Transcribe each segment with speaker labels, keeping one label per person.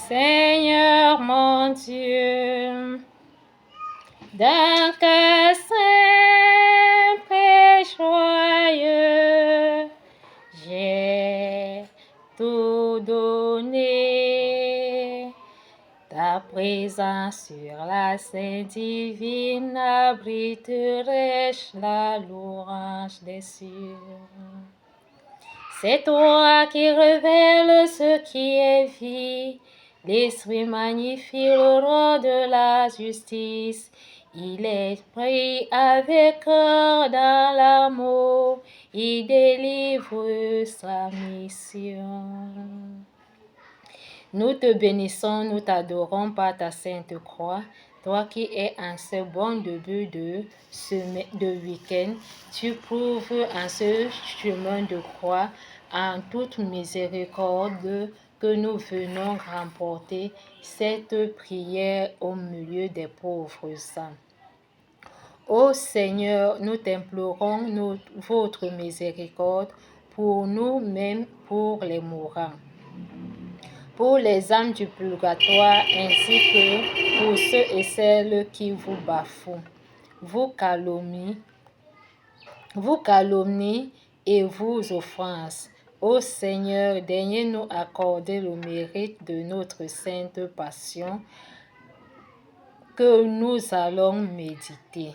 Speaker 1: Seigneur mon Dieu, d'un cœur simple et joyeux, j'ai tout donné. Ta présence sur la scène divine abriterai-je la louange des cieux. C'est toi qui révèles ce qui est vie. L'Esprit magnifie le roi de la justice. Il est pris avec cœur dans l'amour. Il délivre sa mission. Nous te bénissons, nous t'adorons par ta sainte croix. Toi qui es en ce bon début de week-end, tu prouves en ce chemin de croix, en toute miséricorde, que nous venons remporter cette prière au milieu des pauvres âmes. Ô Seigneur, nous t'implorons votre miséricorde pour nous-mêmes, pour les mourants, pour les âmes du purgatoire, ainsi que pour ceux et celles qui vous bafouent, vous calomnient et vous offensent. Ô Seigneur, daignez nous accorder le mérite de notre sainte passion que nous allons méditer.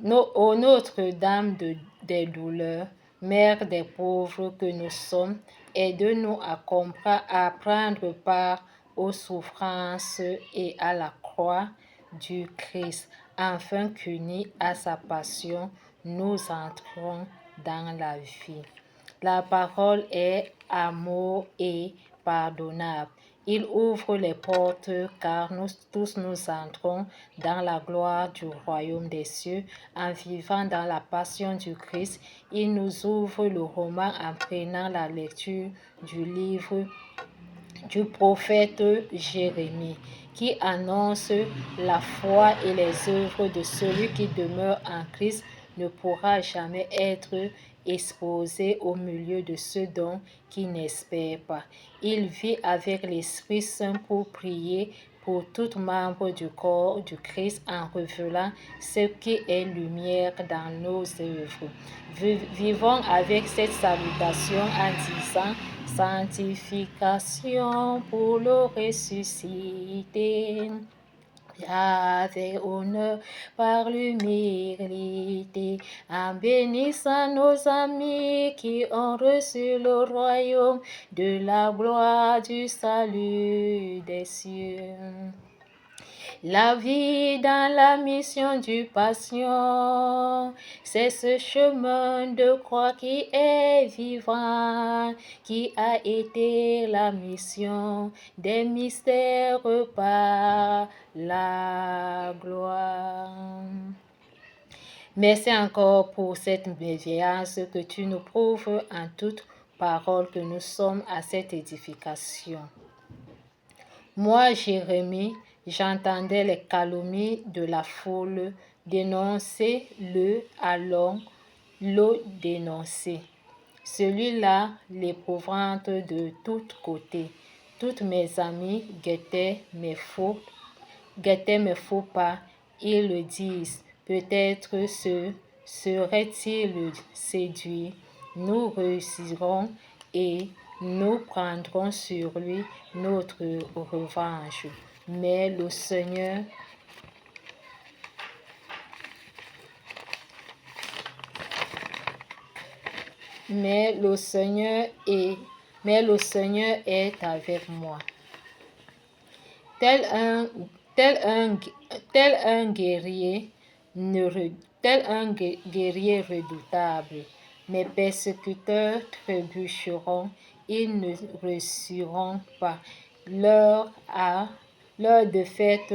Speaker 1: Ô Notre-Dame des douleurs, Mère des pauvres que nous sommes, aide-nous à prendre part aux souffrances et à la croix du Christ, afin qu'unis à sa passion, nous entrons dans la vie. La parole est amour et pardonnable. Il ouvre les portes car nous tous nous entrons dans la gloire du royaume des cieux en vivant dans la passion du Christ. Il nous ouvre le roman en prenant la lecture du livre du prophète Jérémie qui annonce la foi et les œuvres de celui qui demeure en Christ ne pourra jamais être exposé au milieu de ceux qui n'espèrent pas. Il vit avec l'Esprit Saint pour prier pour tout membre du corps du Christ en révélant ce qui est lumière dans nos œuvres. Vivons avec cette salutation en disant sanctification pour le ressuscité. Avec honneur par l'humilité, en bénissant nos amis qui ont reçu le royaume de la gloire du salut des cieux. La vie dans la mission du patient, c'est ce chemin de croix qui est vivant, qui a été la mission des mystères par la gloire. Merci encore pour cette bienveillance que tu nous prouves en toute parole que nous sommes à cette édification. Moi, Jérémie, j'entendais les calomnies de la foule, dénoncer-le, allons le dénoncer. Celui-là l'épouvante de tous côtés. Toutes mes amies guettaient mes faux pas. Ils le disent, peut-être serait-il séduit. Nous réussirons et nous prendrons sur lui notre revanche. Mais le Seigneur est avec moi. Tel un guerrier redoutable, mes persécuteurs trébucheront, ils ne réussiront pas. Leur défaite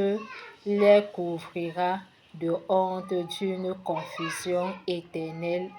Speaker 1: les couvrira de honte d'une confusion éternelle,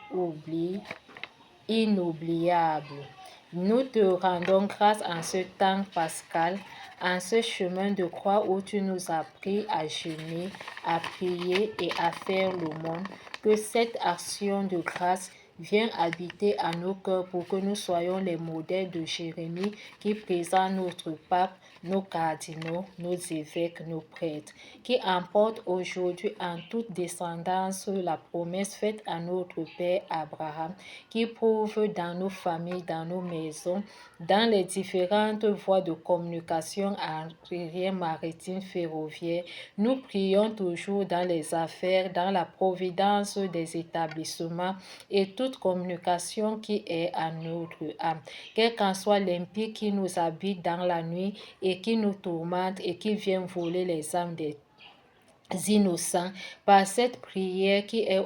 Speaker 1: inoubliable. Nous te rendons grâce en ce temps pascal, en ce chemin de croix où tu nous as appris à jeûner, à prier et à faire l'aumône, que cette action de grâce viens habiter à nos cœurs pour que nous soyons les modèles de Jérémie qui présentent notre pape, nos cardinaux, nos évêques, nos prêtres, qui emportent aujourd'hui en toute descendance la promesse faite à notre Père Abraham, qui prouve dans nos familles, dans nos maisons, dans les différentes voies de communication aérienne, maritime, ferroviaire. Nous prions toujours dans les affaires, dans la providence des établissements et toute communication qui est à notre âme. Quel qu'en soit l'impie qui nous habite dans la nuit et qui nous tourmente et qui vient voler les âmes des innocents, par cette prière qui est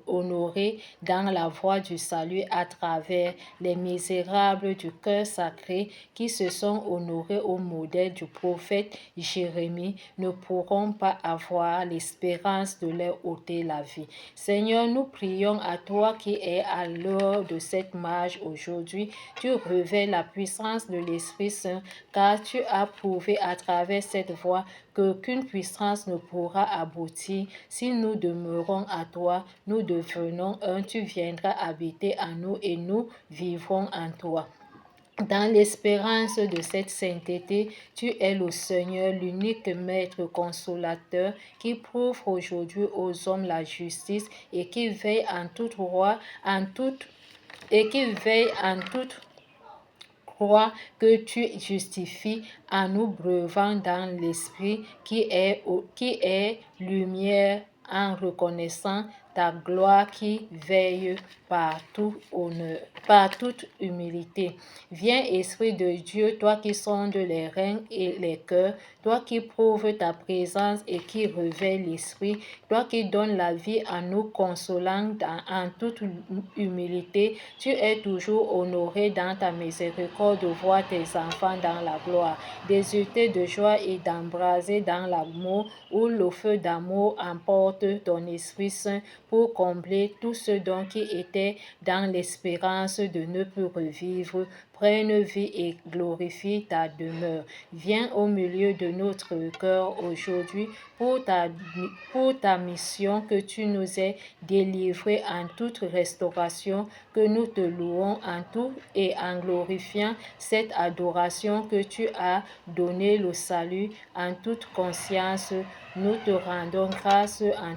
Speaker 1: honorée dans la voie du salut à travers les misérables du cœur sacré qui se sont honorés au modèle du prophète Jérémie, ne pourront pas avoir l'espérance de leur ôter la vie. Seigneur, nous prions à toi qui es à l'heure de cette marche aujourd'hui. Tu révèles la puissance de l'Esprit Saint, car tu as prouvé à travers cette voie qu'aucune puissance ne pourra aboutir. Si nous demeurons à toi, nous devenons un, tu viendras habiter en nous et nous vivrons en toi. Dans l'espérance de cette sainteté, tu es le Seigneur, l'unique Maître consolateur qui prouve aujourd'hui aux hommes la justice et qui veille en toute roi, crois que tu justifies en nous breuvant dans l'esprit qui est lumière, en reconnaissant ta gloire qui veille par tout honneur, par toute humilité. Viens, Esprit de Dieu, toi qui sondes les reins et les cœurs, toi qui prouves ta présence et qui révèle l'esprit, toi qui donnes la vie en nous consolant en toute humilité. Tu es toujours honoré dans ta miséricorde de voir tes enfants dans la gloire, d'exulter de joie et d'embraser dans l'amour où le feu d'amour emporte ton Esprit Saint pour combler tout ce dont qui était dans l'espérance de ne plus revivre. Prenne vie et glorifie ta demeure. Viens au milieu de notre cœur aujourd'hui pour ta mission que tu nous aies délivrée en toute restauration, que nous te louons en tout et en glorifiant cette adoration que tu as donné le salut en toute conscience. Nous te rendons grâce en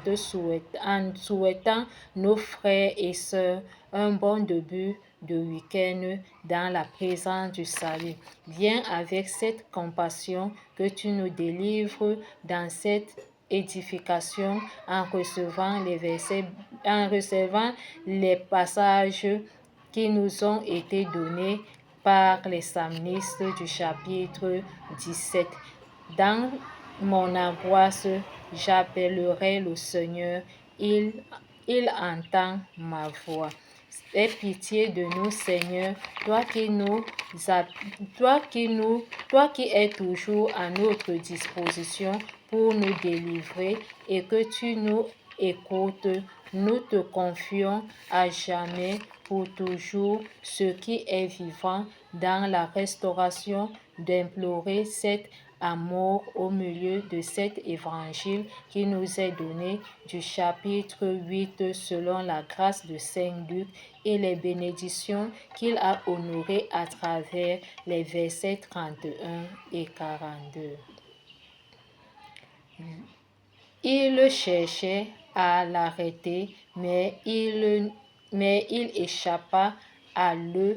Speaker 1: souhaitant nos frères et sœurs un bon début de week-end dans la présence du salut. Viens avec cette compassion que tu nous délivres dans cette édification en recevant les versets, en recevant les passages qui nous ont été donnés par les psalmistes du chapitre 17. Dans mon angoisse, j'appellerai le Seigneur, il entend ma voix. Aie pitié de nous, Seigneur, toi qui es toujours à notre disposition pour nous délivrer et que tu nous écoutes. Nous te confions à jamais pour toujours ce qui est vivant dans la restauration d'implorer cet amour au milieu de cet évangile qui nous est donné du chapitre 8 selon la grâce de Saint Luc et les bénédictions qu'il a honorées à travers les versets 31 et 42. Il cherchait à l'arrêter, mais il échappa à leurs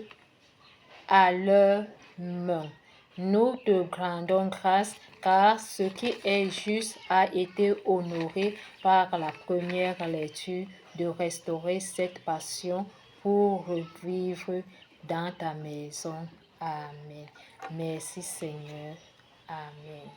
Speaker 1: mains. Nous te rendons grâce car ce qui est juste a été honoré par la première lecture de restaurer cette passion pour revivre dans ta maison. Amen. Merci Seigneur. Amen.